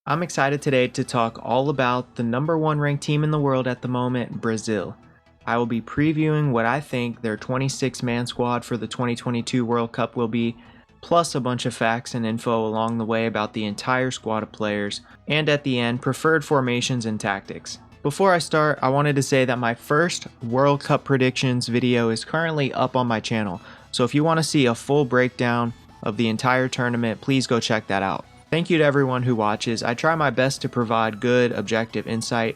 I'm excited today to talk all about the number one ranked team in the world at the moment, Brazil. I will be previewing what I think their 26-man squad for the 2022 World Cup will be, plus a bunch of facts and info along the way about the entire squad of players, and at the end, preferred formations and tactics. Before I start, I wanted to say that my first World Cup predictions video is currently up on my channel, so if you want to see a full breakdown of the entire tournament, please go check that out. Thank you to everyone who watches. I try my best to provide good, objective insight.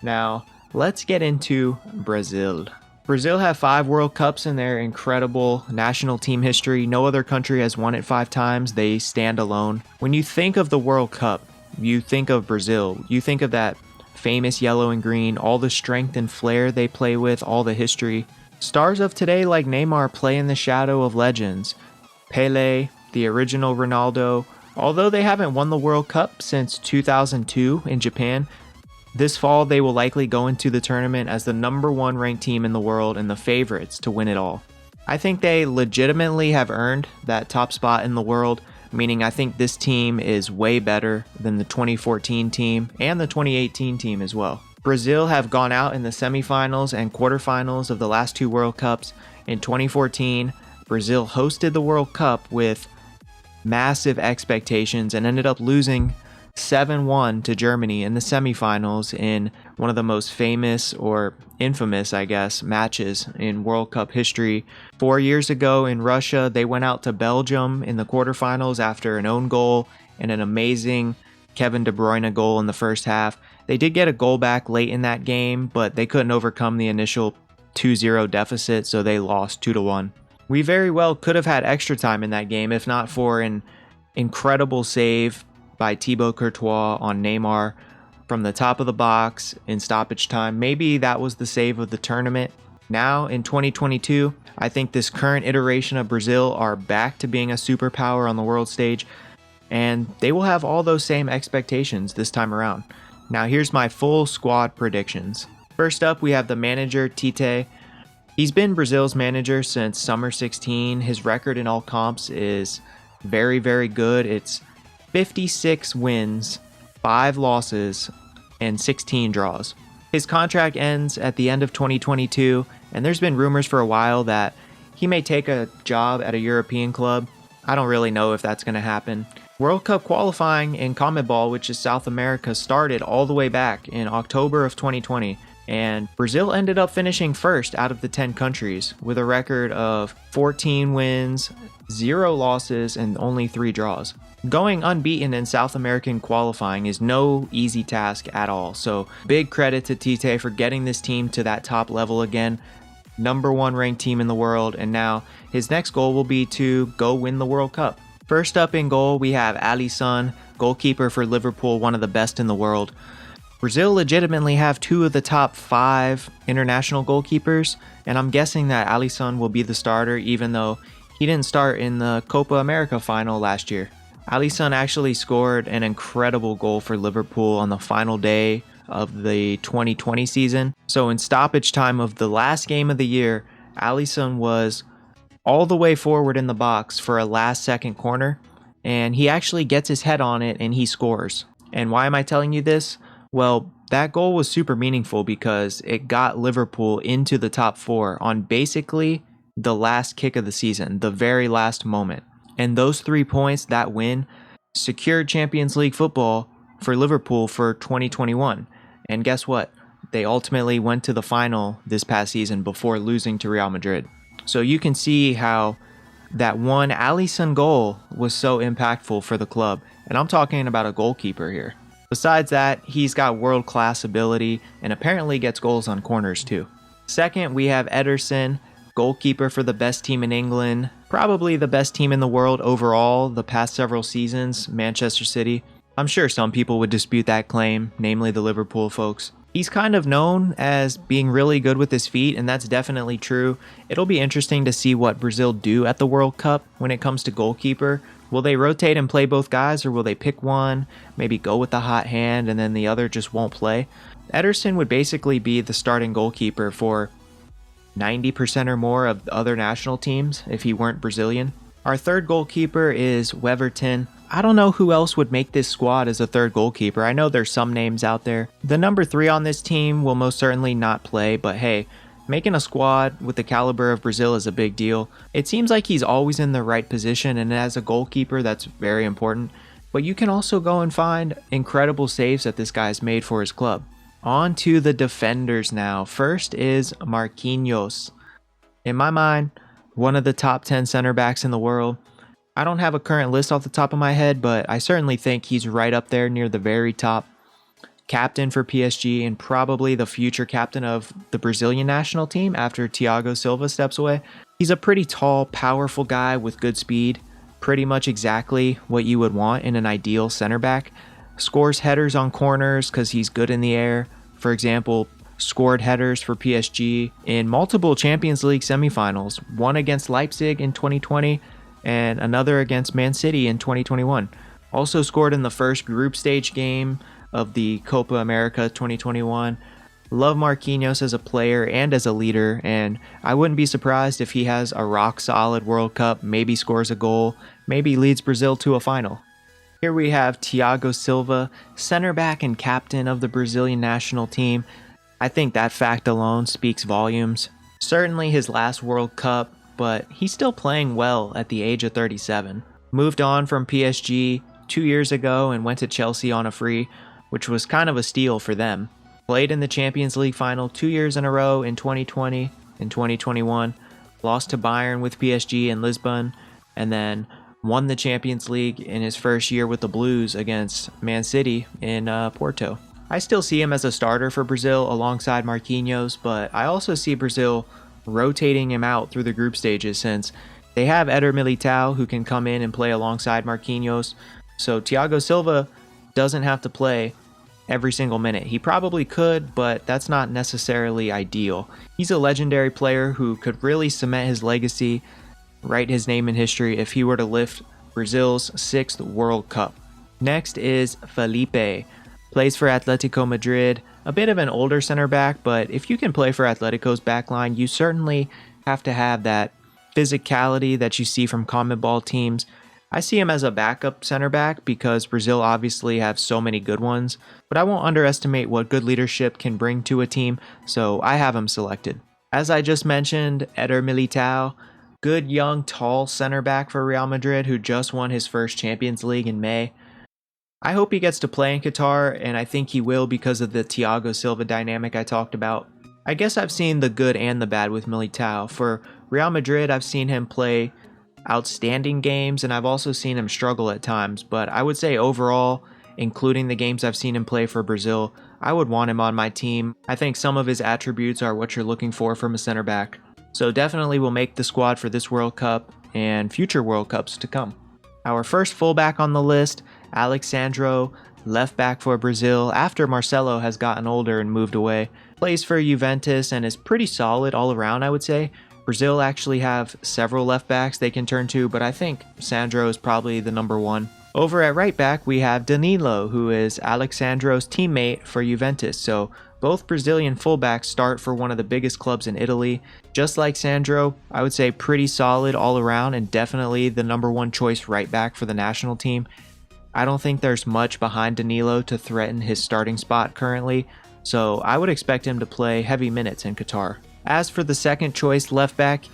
Now, let's get into Brazil. Brazil have 5 World Cups in their incredible national team history. No other country has won it 5 times. They stand alone. When you think of the World Cup, you think of Brazil. You think of that famous yellow and green, all the strength and flair they play with, all the history. Stars of today like Neymar play in the shadow of legends. Pelé, the original Ronaldo. Although they haven't won the World Cup since 2002 in Japan, this fall they will likely go into the tournament as the number 1 ranked team in the world and the favorites to win it all. I think they legitimately have earned that top spot in the world, meaning I think this team is way better than the 2014 team and the 2018 team as well. Brazil have gone out in the semifinals and quarterfinals of the last 2 World Cups. In 2014, Brazil hosted the World Cup with massive expectations and ended up losing 7-1 to Germany in the semifinals in one of the most famous or infamous, I guess, matches in World Cup history. 4 years ago in Russia, they went out to Belgium in the quarterfinals after an own goal and an amazing Kevin De Bruyne goal in the first half. They did get a goal back late in that game, but they couldn't overcome the initial 2-0 deficit, so they lost 2-1. We very well could have had extra time in that game if not for an incredible save by Thibaut Courtois on Neymar from the top of the box in stoppage time. Maybe that was the save of the tournament. Now in 2022, I think this current iteration of Brazil are back to being a superpower on the world stage, and they will have all those same expectations this time around. Now here's my full squad predictions. First up, we have the manager, Tite. He's been Brazil's manager since summer 16. His record in all comps is very, very good. It's 56 wins, 5 losses, and 16 draws. His contract ends at the end of 2022, and there's been rumors for a while that he may take a job at a European club. I don't really know if that's going to happen. World Cup qualifying in CONMEBOL, which is South America, started all the way back in October of 2020. And Brazil ended up finishing first out of the 10 countries with a record of 14 wins, 0 losses, and only 3 draws. Going unbeaten in South American qualifying is no easy task at all, so big credit to Tite for getting this team to that top level again. Number 1 ranked team in the world, and now his next goal will be to go win the World Cup. First up in goal, we have Alisson, goalkeeper for Liverpool, one of the best in the world. Brazil legitimately have 2 of the top 5 international goalkeepers, and I'm guessing that Alisson will be the starter even though he didn't start in the Copa America final last year. Alisson actually scored an incredible goal for Liverpool on the final day of the 2020 season. So in stoppage time of the last game of the year, Alisson was all the way forward in the box for a last second corner, and he actually gets his head on it and he scores. And why am I telling you this? Well, that goal was super meaningful because it got Liverpool into the top 4 on basically the last kick of the season, the very last moment. And those 3 points, that win, secured Champions League football for Liverpool for 2021. And guess what? They ultimately went to the final this past season before losing to Real Madrid. So you can see how that one Alisson goal was so impactful for the club. And I'm talking about a goalkeeper here. Besides that, he's got world-class ability and apparently gets goals on corners too. Second, we have Ederson, goalkeeper for the best team in England, probably the best team in the world overall the past several seasons, Manchester City. I'm sure some people would dispute that claim, namely the Liverpool folks. He's kind of known as being really good with his feet, and that's definitely true. It'll be interesting to see what Brazil do at the World Cup when it comes to goalkeeper. Will they rotate and play both guys, or will they pick one, maybe go with the hot hand, and then the other just won't play? Ederson would basically be the starting goalkeeper for 90% or more of the other national teams if he weren't Brazilian. Our third goalkeeper is Weverton, I don't know who else would make this squad as a third goalkeeper. I know there's some names out there. The number 3 on this team will most certainly not play, but hey, making a squad with the caliber of Brazil is a big deal. It seems like he's always in the right position, and as a goalkeeper, that's very important. But you can also go and find incredible saves that this guy's made for his club. On to the defenders now. First is Marquinhos. In my mind, one of the top 10 center backs in the world. I don't have a current list off the top of my head, but I certainly think he's right up there near the very top. Captain for PSG and probably the future captain of the Brazilian national team after Thiago Silva steps away. He's a pretty tall, powerful guy with good speed. Pretty much exactly what you would want in an ideal center back. Scores headers on corners because he's good in the air. For example, scored headers for PSG in multiple Champions League semifinals, one against Leipzig in 2020 and another against Man City in 2021. Also scored in the first group stage game of the Copa America 2021. Love Marquinhos as a player and as a leader, and I wouldn't be surprised if he has a rock solid World Cup, maybe scores a goal, maybe leads Brazil to a final. Here we have Thiago Silva, center back and captain of the Brazilian national team. I think that fact alone speaks volumes. Certainly his last World Cup, but he's still playing well at the age of 37. Moved on from PSG 2 years ago and went to Chelsea on a free, which was kind of a steal for them. Played in the Champions League final 2 years in a row in 2020 and 2021. Lost to Bayern with PSG in Lisbon, and then won the Champions League in his first year with the Blues against Man City in Porto. I still see him as a starter for Brazil alongside Marquinhos, but I also see Brazil rotating him out through the group stages since they have Eder Militao who can come in and play alongside Marquinhos. So Thiago Silva doesn't have to play every single minute. He probably could, but that's not necessarily ideal. He's a legendary player who could really cement his legacy, write his name in history if he were to lift Brazil's 6th World Cup. Next is Felipe. Plays for Atletico Madrid. A bit of an older center back, but if you can play for Atletico's backline, you certainly have to have that physicality that you see from CONMEBOL teams. I see him as a backup center back because Brazil obviously have so many good ones, but I won't underestimate what good leadership can bring to a team, so I have him selected. As I just mentioned, Eder Militao, good young tall center back for Real Madrid who just won his first Champions League in May. I hope he gets to play in Qatar, and I think he will because of the Thiago Silva dynamic I talked about. I guess I've seen the good and the bad with Militao. For Real Madrid, I've seen him play outstanding games, and I've also seen him struggle at times, but I would say overall, including the games I've seen him play for Brazil, I would want him on my team. I think some of his attributes are what you're looking for from a center back. So definitely will make the squad for this World Cup and future World Cups to come. Our first fullback on the list, Alexandro, left back for Brazil after Marcelo has gotten older and moved away. Plays for Juventus and is pretty solid all around, I would say. Brazil actually have several left backs they can turn to, but I think Sandro is probably the number one. Over at right back, we have Danilo, who is Alexandro's teammate for Juventus. So both Brazilian fullbacks start for one of the biggest clubs in Italy. Just like Sandro, I would say pretty solid all around and definitely the number one choice right back for the national team. I don't think there's much behind Danilo to threaten his starting spot currently, so I would expect him to play heavy minutes in Qatar. As for the second choice left back,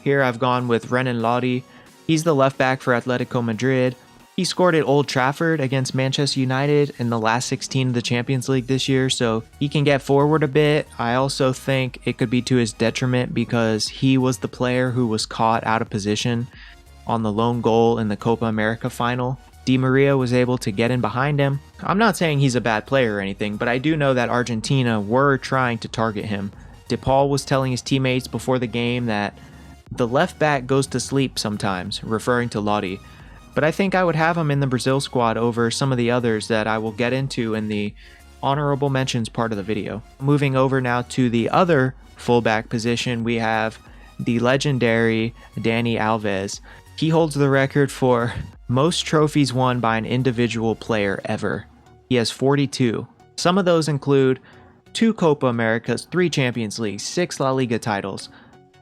here I've gone with Renan Lodi. He's the left back for Atletico Madrid. He scored at Old Trafford against Manchester United in the last 16 of the Champions League this year, so he can get forward a bit. I also think it could be to his detriment because he was the player who was caught out of position on the lone goal in the Copa America final. Di Maria was able to get in behind him. I'm not saying he's a bad player or anything, but I do know that Argentina were trying to target him. De Paul was telling his teammates before the game that the left back goes to sleep sometimes, referring to Lodi. But I think I would have him in the Brazil squad over some of the others that I will get into in the honorable mentions part of the video. Moving over now to the other fullback position, we have the legendary Dani Alves. He holds the record for most trophies won by an individual player ever. He has 42. Some of those include 2 Copa Americas, 3 Champions Leagues, 6 La Liga titles,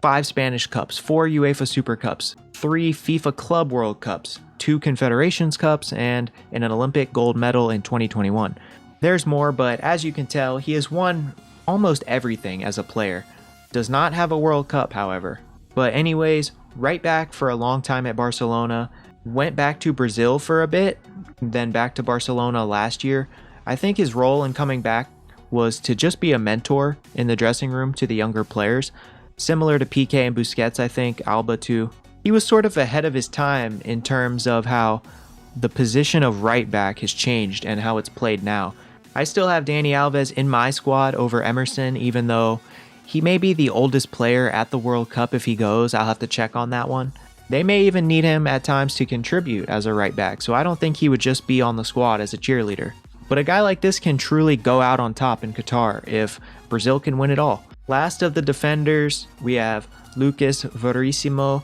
5 Spanish Cups, 4 UEFA Super Cups, 3 FIFA Club World Cups, 2 Confederations Cups, and an Olympic gold medal in 2021. There's more, but as you can tell, he has won almost everything as a player. Does not have a World Cup, however. But anyways, right back for a long time at Barcelona, went back to Brazil for a bit, then back to Barcelona last year. I think his role in coming back was to just be a mentor in the dressing room to the younger players. Similar to Piqué and Busquets, I think, Alba too. He was sort of ahead of his time in terms of how the position of right back has changed and how it's played now. I still have Dani Alves in my squad over Emerson, even though he may be the oldest player at the World Cup if he goes. I'll have to check on that one. They may even need him at times to contribute as a right back, so I don't think he would just be on the squad as a cheerleader. But a guy like this can truly go out on top in Qatar if Brazil can win it all. Last of the defenders, we have Lucas Verissimo.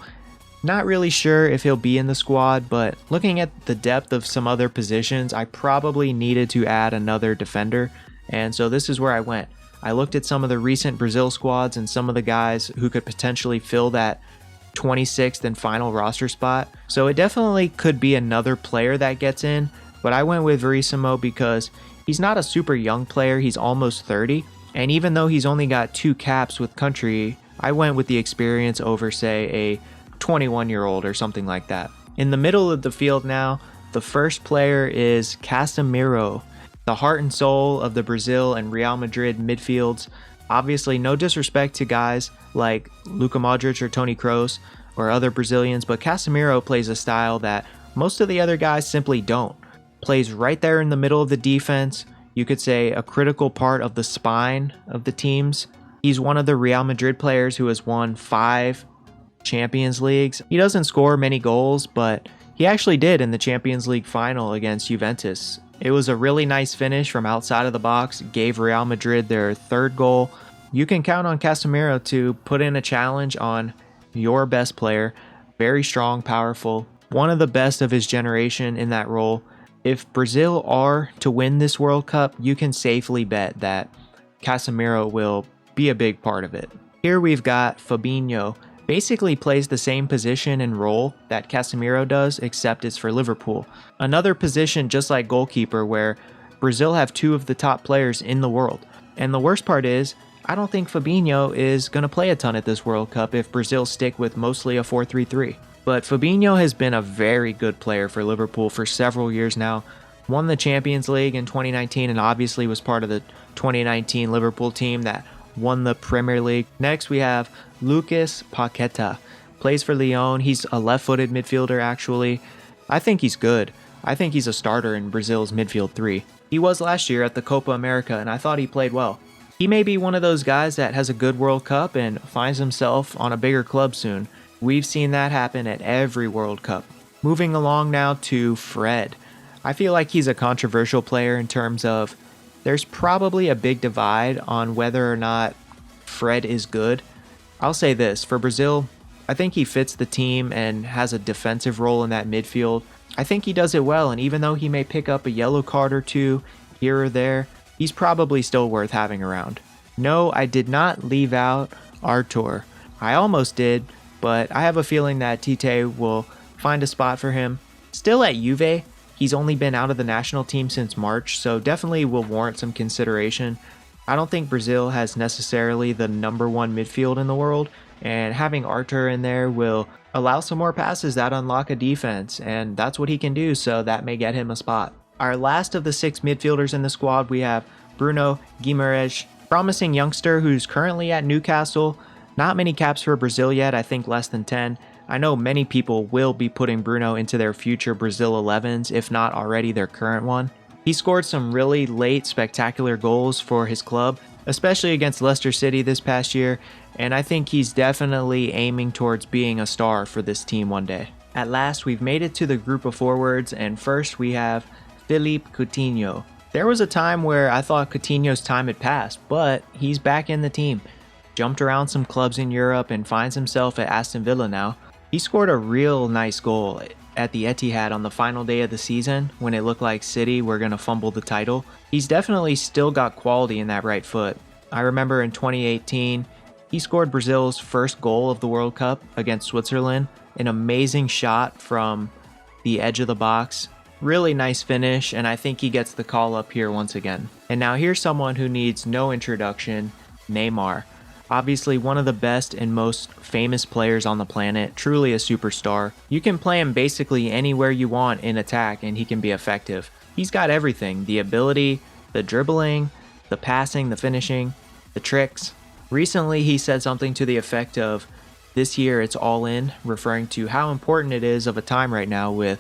Not really sure if he'll be in the squad, but looking at the depth of some other positions, I probably needed to add another defender, and so this is where I went. I looked at some of the recent Brazil squads and some of the guys who could potentially fill that 26th and final roster spot, so it definitely could be another player that gets in, but I went with Verissimo because he's not a super young player, he's almost 30, and even though he's only got 2 caps with country, I went with the experience over, say, a 21-year-old or something like that. In the middle of the field now, the first player is Casemiro, the heart and soul of the Brazil and Real Madrid midfields. Obviously, no disrespect to guys like Luka Modric or Toni Kroos or other Brazilians, but Casemiro plays a style that most of the other guys simply don't. Plays right there in the middle of the defense, you could say a critical part of the spine of the teams. He's one of the Real Madrid players who has won 5 Champions Leagues. He doesn't score many goals, but he actually did in the Champions League final against Juventus. It was a really nice finish from outside of the box, gave Real Madrid their 3rd goal. You can count on Casemiro to put in a challenge on your best player. Very strong, powerful, one of the best of his generation in that role. If Brazil are to win this World Cup, you can safely bet that Casemiro will be a big part of it. Here we've got Fabinho. Basically plays the same position and role that Casemiro does, except it's for Liverpool. Another position just like goalkeeper where Brazil have 2 of the top players in the world. And the worst part is, I don't think Fabinho is going to play a ton at this World Cup if Brazil stick with mostly a 4-3-3. But Fabinho has been a very good player for Liverpool for several years now. Won the Champions League in 2019 and obviously was part of the 2019 Liverpool team that won the Premier League. Next we have Lucas Paqueta. Plays for Lyon. He's a left-footed midfielder actually. I think he's good. I think he's a starter in Brazil's midfield 3. He was last year at the Copa America and I thought he played well. He may be one of those guys that has a good World Cup and finds himself on a bigger club soon. We've seen that happen at every World Cup. Moving along now to Fred. I feel like he's a controversial player in terms of there's probably a big divide on whether or not Fred is good. I'll say this, for Brazil, I think he fits the team and has a defensive role in that midfield. I think he does it well, and even though he may pick up a yellow card or 2 here or there, he's probably still worth having around. No, I did not leave out Artur. I almost did, but I have a feeling that Tite will find a spot for him. Still at Juve, he's only been out of the national team since March, so definitely will warrant some consideration. I don't think Brazil has necessarily the number 1 midfield in the world, and having Artur in there will allow some more passes that unlock a defense, and that's what he can do, so that may get him a spot. Our last of the 6 midfielders in the squad, we have Bruno Guimaraes, promising youngster who's currently at Newcastle. Not many caps for Brazil yet, I think less than 10. I know many people will be putting Bruno into their future Brazil 11s, if not already their current one. He scored some really late spectacular goals for his club, especially against Leicester City this past year, and I think he's definitely aiming towards being a star for this team one day. At last, we've made it to the group of forwards, and first we have Philippe Coutinho. There was a time where I thought Coutinho's time had passed, but he's back in the team. Jumped around some clubs in Europe and finds himself at Aston Villa now. He scored a real nice goal at the Etihad on the final day of the season when it looked like City were going to fumble the title. He's definitely still got quality in that right foot. I remember in 2018, he scored Brazil's first goal of the World Cup against Switzerland. An amazing shot from the edge of the box. Really nice finish, and I think he gets the call up here once again. And now here's someone who needs no introduction, Neymar. Obviously one of the best and most famous players on the planet, truly a superstar. You can play him basically anywhere you want in attack and he can be effective. He's got everything, the ability, the dribbling, the passing, the finishing, the tricks. Recently he said something to the effect of, "This year it's all in," referring to how important it is of a time right now with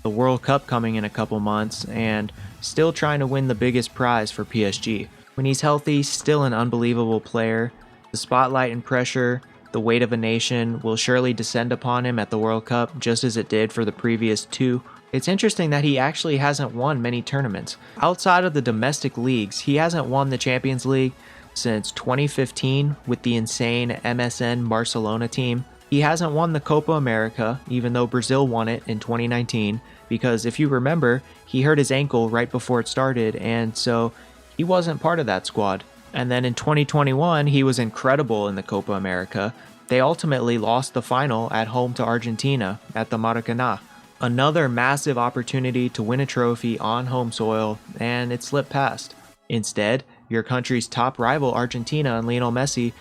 the World Cup coming in a couple months and still trying to win the biggest prize for PSG. When he's healthy, still an unbelievable player. The spotlight and pressure, the weight of a nation will surely descend upon him at the World Cup just as it did for the previous two. It's interesting that he actually hasn't won many tournaments. Outside of the domestic leagues, he hasn't won the Champions League since 2015 with the insane MSN Barcelona team. He hasn't won the Copa America, even though Brazil won it in 2019, because if you remember, he hurt his ankle right before it started, and so he wasn't part of that squad. And then in 2021, he was incredible in the Copa America. They ultimately lost the final at home to Argentina at the Maracanã. Another massive opportunity to win a trophy on home soil, and it slipped past. Instead, your country's top rival Argentina and Lionel Messi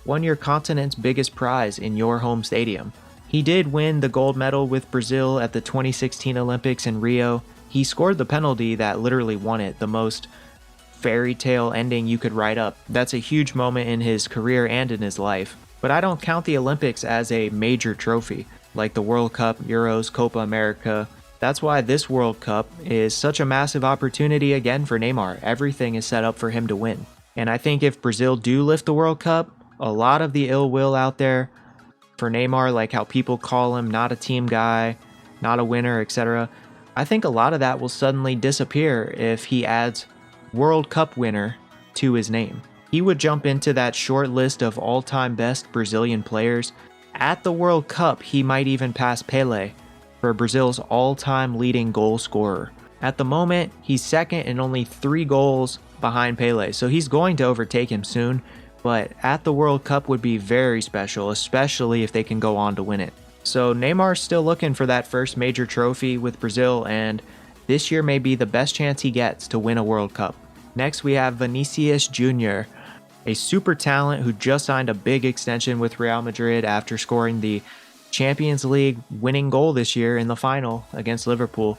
won your continent's biggest prize in your home stadium. He did win the gold medal with Brazil at the 2016 Olympics in Rio. He scored the penalty that literally won it, the most fairy tale ending you could write up. That's a huge moment in his career and in his life. But I don't count the Olympics as a major trophy, like the World Cup, Euros, Copa America. That's why this World Cup is such a massive opportunity again for Neymar. Everything is set up for him to win. And I think if Brazil do lift the World Cup, a lot of the ill will out there for Neymar, like how people call him not a team guy, not a winner, etc., I think a lot of that will suddenly disappear if he adds World Cup winner to his name. He would jump into that short list of all-time best Brazilian players. At the World Cup, he might even pass Pelé for Brazil's all-time leading goal scorer. At the moment, he's second and only 3 goals behind Pelé, so he's going to overtake him soon, but at the World Cup would be very special, especially if they can go on to win it. So Neymar's still looking for that first major trophy with Brazil, and this year may be the best chance he gets to win a World Cup. Next, we have Vinicius Jr., a super talent who just signed a big extension with Real Madrid after scoring the Champions League winning goal this year in the final against Liverpool.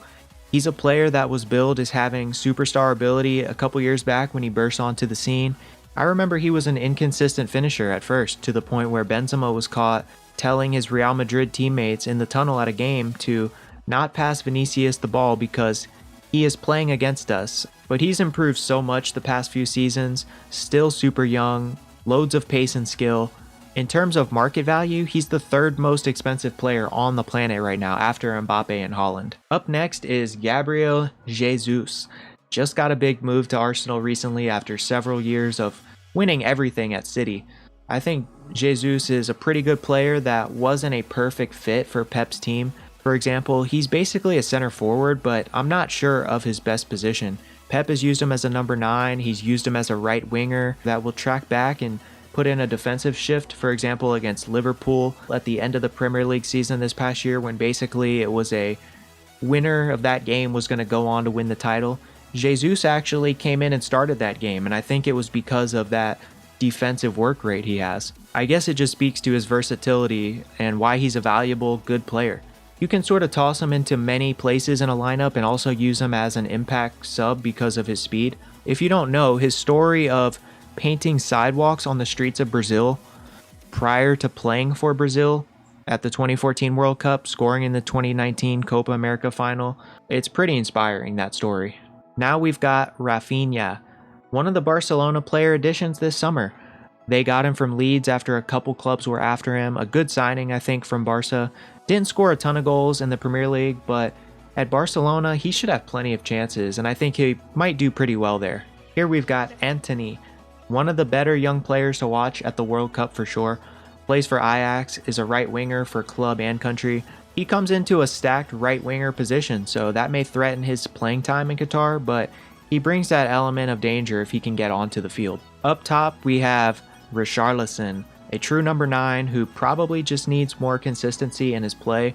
He's a player that was billed as having superstar ability a couple years back when he burst onto the scene. I remember he was an inconsistent finisher at first, to the point where Benzema was caught telling his Real Madrid teammates in the tunnel at a game to not pass Vinicius the ball because he is playing against us. But he's improved so much the past few seasons, still super young, loads of pace and skill. In terms of market value, he's the 3rd most expensive player on the planet right now after Mbappe and Haaland. Up next is Gabriel Jesus. Just got a big move to Arsenal recently after several years of winning everything at City. I think Jesus is a pretty good player that wasn't a perfect fit for Pep's team. For example, he's basically a center forward, but I'm not sure of his best position. Pep has used him as a number 9, he's used him as a right winger that will track back and put in a defensive shift, for example against Liverpool at the end of the Premier League season this past year, when basically it was a winner of that game was going to go on to win the title. Jesus actually came in and started that game, and I think it was because of that defensive work rate he has. I guess it just speaks to his versatility and why he's a valuable, good player. You can sort of toss him into many places in a lineup and also use him as an impact sub because of his speed. If you don't know, his story of painting sidewalks on the streets of Brazil prior to playing for Brazil at the 2014 World Cup, scoring in the 2019 Copa America final, it's pretty inspiring, that story. Now we've got Rafinha, one of the Barcelona player additions this summer. They got him from Leeds after a couple clubs were after him. A good signing, I think, from Barca. Didn't score a ton of goals in the Premier League, but at Barcelona, he should have plenty of chances, and I think he might do pretty well there. Here we've got Antony, one of the better young players to watch at the World Cup for sure. Plays for Ajax, is a right winger for club and country. He comes into a stacked right winger position, so that may threaten his playing time in Qatar, but he brings that element of danger if he can get onto the field. Up top, we have Richarlison, a true number 9 who probably just needs more consistency in his play.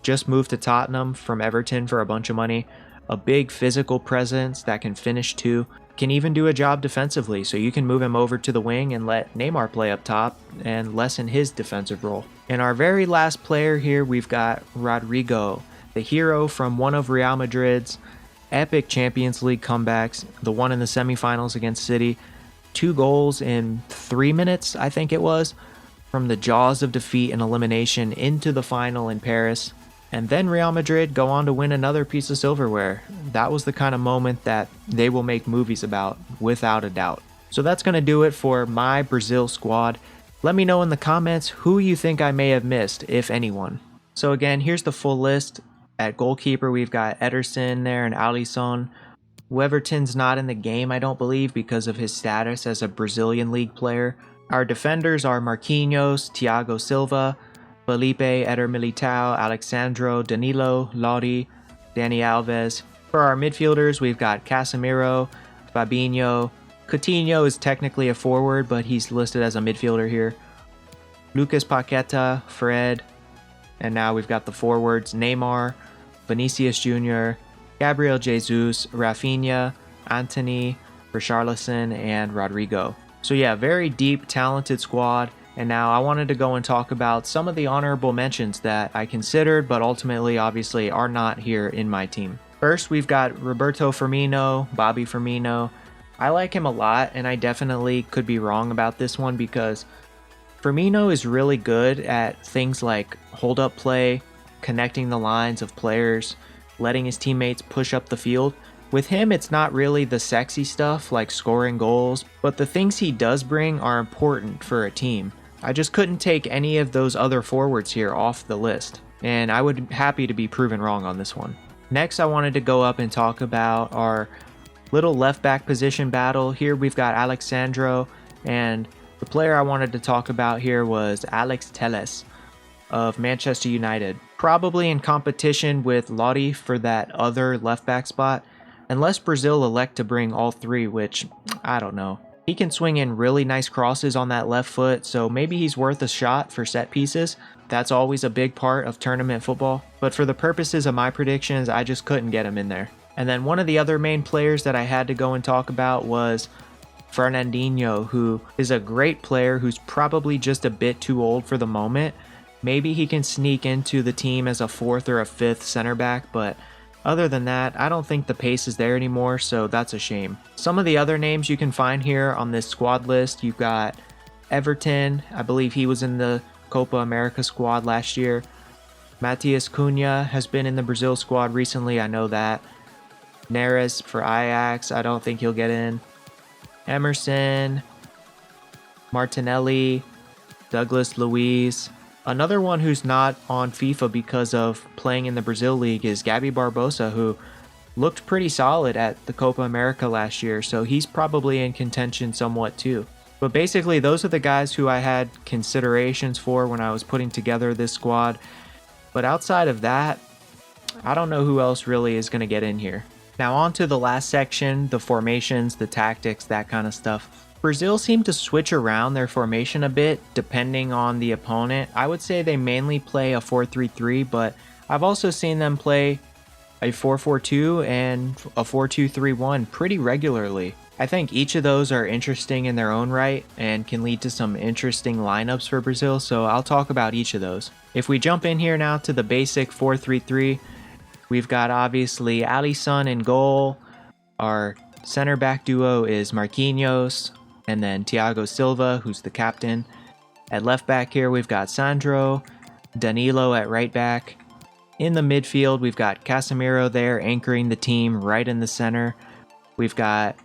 just moved to Tottenham from Everton for a bunch of money. A big physical presence that can finish too. Can even do a job defensively, so you can move him over to the wing and let Neymar play up top and lessen his defensive role. In our very last player here, we've got Rodrigo, the hero from one of Real Madrid's epic Champions League comebacks, the one in the semifinals against City. 2 goals in 3 minutes, I think it was, from the jaws of defeat and elimination into the final in Paris. And then Real Madrid go on to win another piece of silverware. That was the kind of moment that they will make movies about, without a doubt. So that's going to do it for my Brazil squad. Let me know in the comments who you think I may have missed, if anyone. So again, here's the full list. At goalkeeper, we've got Ederson there and Alisson. Weverton's not in the game, I don't believe, because of his status as a Brazilian league player. Our defenders are Marquinhos, Thiago Silva, Felipe, Eder Militao, Alexandro, Danilo, Lodi, Dani Alves. For our midfielders, we've got Casemiro, Fabinho. Coutinho is technically a forward, but he's listed as a midfielder here. Lucas Paqueta, Fred, and now we've got the forwards, Neymar, Vinicius Jr., Gabriel Jesus, Rafinha, Antony, Richarlison, and Rodrigo. So yeah, very deep, talented squad. And now I wanted to go and talk about some of the honorable mentions that I considered, but ultimately, obviously, are not here in my team. First, we've got Roberto Firmino, Bobby Firmino. I like him a lot, and I definitely could be wrong about this one because Firmino is really good at things like hold-up play, connecting the lines of players, letting his teammates push up the field. With him, it's not really the sexy stuff like scoring goals, but the things he does bring are important for a team. I just couldn't take any of those other forwards here off the list, and I would be happy to be proven wrong on this one. Next, I wanted to go up and talk about our little left back position battle. Here we've got Alexandro, and the player I wanted to talk about here was Alex Telles of Manchester United. Probably in competition with Lodi for that other left back spot, unless Brazil elect to bring all three, which I don't know. He can swing in really nice crosses on that left foot, so maybe he's worth a shot for set pieces. That's always a big part of tournament football, but for the purposes of my predictions, I just couldn't get him in there. And then one of the other main players that I had to go and talk about was Fernandinho, who is a great player who's probably just a bit too old for the moment. Maybe he can sneak into the team as a 4th or a 5th center back, but other than that, I don't think the pace is there anymore, so that's a shame. Some of the other names you can find here on this squad list, you've got Everton. I believe he was in the Copa America squad last year. Matias Cunha has been in the Brazil squad recently, I know that. Neres for Ajax, I don't think he'll get in. Emerson, Martinelli, Douglas Luiz. Another one who's not on FIFA because of playing in the Brazil League is Gabi Barbosa, who looked pretty solid at the Copa America last year, so he's probably in contention somewhat too. But basically, those are the guys who I had considerations for when I was putting together this squad. But outside of that, I don't know who else really is going to get in here. Now on to the last section, the formations, the tactics, that kind of stuff. Brazil seemed to switch around their formation a bit depending on the opponent. I would say they mainly play a 4-3-3, but I've also seen them play a 4-4-2 and a 4-2-3-1 pretty regularly. I think each of those are interesting in their own right and can lead to some interesting lineups for Brazil, so I'll talk about each of those. If we jump in here now to the basic 4-3-3, we've got obviously Alisson in goal. Our center back duo is Marquinhos, and then Thiago Silva, who's the captain. At left back here, we've got Sandro, Danilo at right back. In the midfield, we've got Casemiro there anchoring the team right in the center. We've got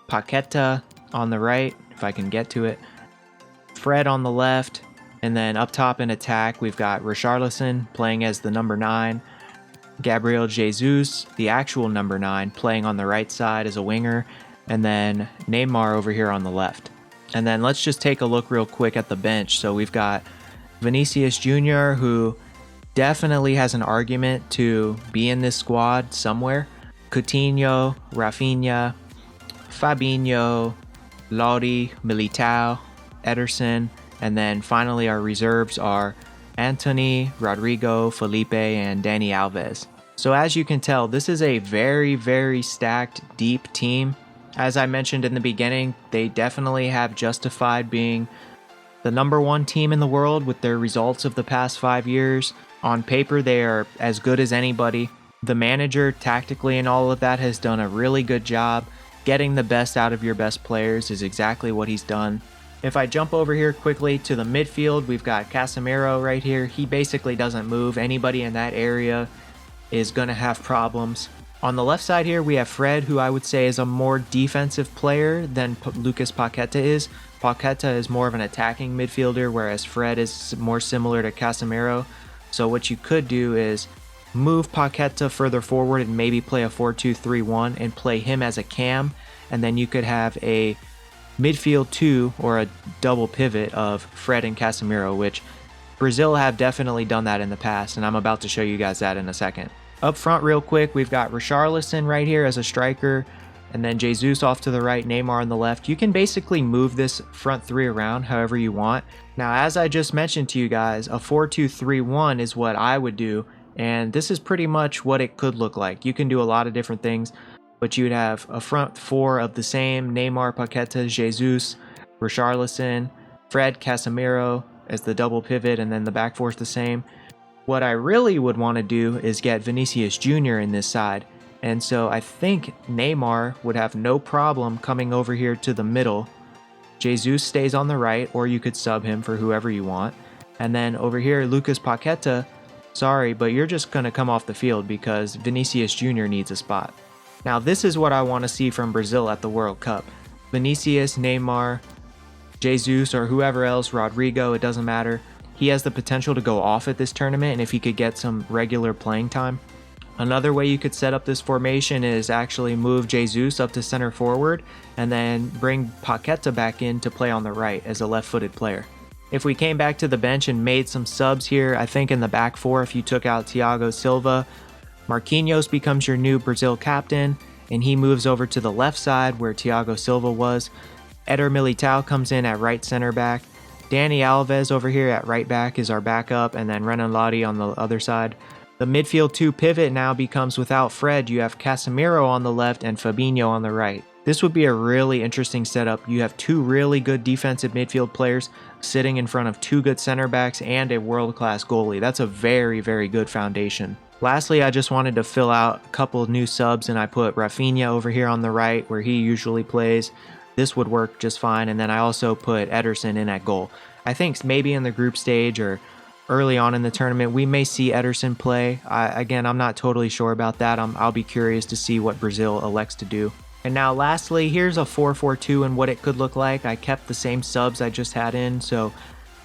Paqueta on the right, if I can get to it. Fred on the left. And then up top in attack, we've got Richarlison playing as the number 9. Gabriel Jesus, the actual number 9, playing on the right side as a winger. And then Neymar over here on the left. And then let's just take a look real quick at the bench. So we've got Vinicius Jr., who definitely has an argument to be in this squad somewhere. Coutinho, Rafinha, Fabinho, Lodi, Militao, Ederson, and then finally our reserves are Antony, Rodrigo, Felipe, and Dani Alves. So as you can tell, this is a very, very stacked, deep team. As I mentioned in the beginning, they definitely have justified being the #1 team in the world with their results of the past 5 years. On paper, they are as good as anybody. The manager, tactically and all of that, has done a really good job. Getting the best out of your best players is exactly what he's done. If I jump over here quickly to the midfield, we've got Casemiro right here. He basically doesn't move. Anybody in that area is going to have problems. On the left side here, we have Fred, who I would say is a more defensive player than Lucas Paqueta is. Paqueta is more of an attacking midfielder, whereas Fred is more similar to Casemiro. So what you could do is move Paqueta further forward and maybe play a 4-2-3-1 and play him as a cam, and then you could have a midfield 2 or a double pivot of Fred and Casemiro, which Brazil have definitely done that in the past, and I'm about to show you guys that in a second. Up front real quick, we've got Richarlison right here as a striker, and then Jesus off to the right, Neymar on the left. You can basically move this front three around however you want. Now, as I just mentioned to you guys, a 4-2-3-1 is what I would do, and this is pretty much what it could look like. You can do a lot of different things, but you'd have a front four of the same: Neymar, Paqueta, Jesus, Richarlison, Fred, Casemiro as the double pivot, and then the back four is the same. What I really would want to do is get Vinicius Jr. in this side, and so I think Neymar would have no problem coming over here to the middle. Jesus stays on the right, or you could sub him for whoever you want. And then over here, Lucas Paqueta, sorry, but you're just going to come off the field because Vinicius Jr. needs a spot. Now this is what I want to see from Brazil at the World Cup. Vinicius, Neymar, Jesus, or whoever else, Rodrigo, it doesn't matter. He has the potential to go off at this tournament, and if he could get some regular playing time. Another way you could set up this formation is actually move Jesus up to center forward and then bring Paqueta back in to play on the right as a left-footed player. If we came back to the bench and made some subs here, I think in the back four, if you took out Thiago Silva, Marquinhos becomes your new Brazil captain, and he moves over to the left side where Thiago Silva was. Eder Militao comes in at right center back. Dani Alves over here at right back is our backup, and then Renan Lodi on the other side. The midfield 2 pivot now becomes, without Fred, you have Casemiro on the left and Fabinho on the right. This would be a really interesting setup. You have 2 really good defensive midfield players sitting in front of 2 good center backs and a world-class goalie. That's a very, very good foundation. Lastly, I just wanted to fill out a couple of new subs, and I put Rafinha over here on the right where he usually plays. This would work just fine, and then I also put Ederson in at goal. I think maybe in the group stage or early on in the tournament, we may see Ederson play. Again, I'm not totally sure about that. I'll be curious to see what Brazil elects to do. And now lastly, here's a 4-4-2 and what it could look like. I kept the same subs I just had in, so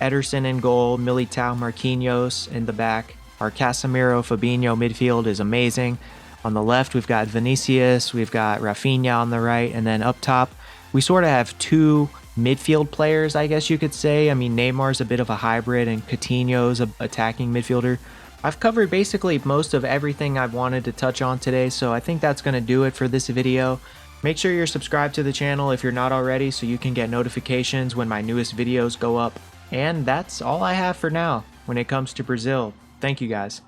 Ederson in goal, Militao, Marquinhos in the back. Our Casemiro, Fabinho midfield is amazing. On the left, we've got Vinicius, we've got Rafinha on the right, and then up top, we sort of have 2 midfield players, I guess you could say. I mean, Neymar's a bit of a hybrid, and Coutinho's an attacking midfielder. I've covered basically most of everything I've wanted to touch on today, so I think that's going to do it for this video. Make sure you're subscribed to the channel if you're not already, so you can get notifications when my newest videos go up. And that's all I have for now when it comes to Brazil. Thank you guys.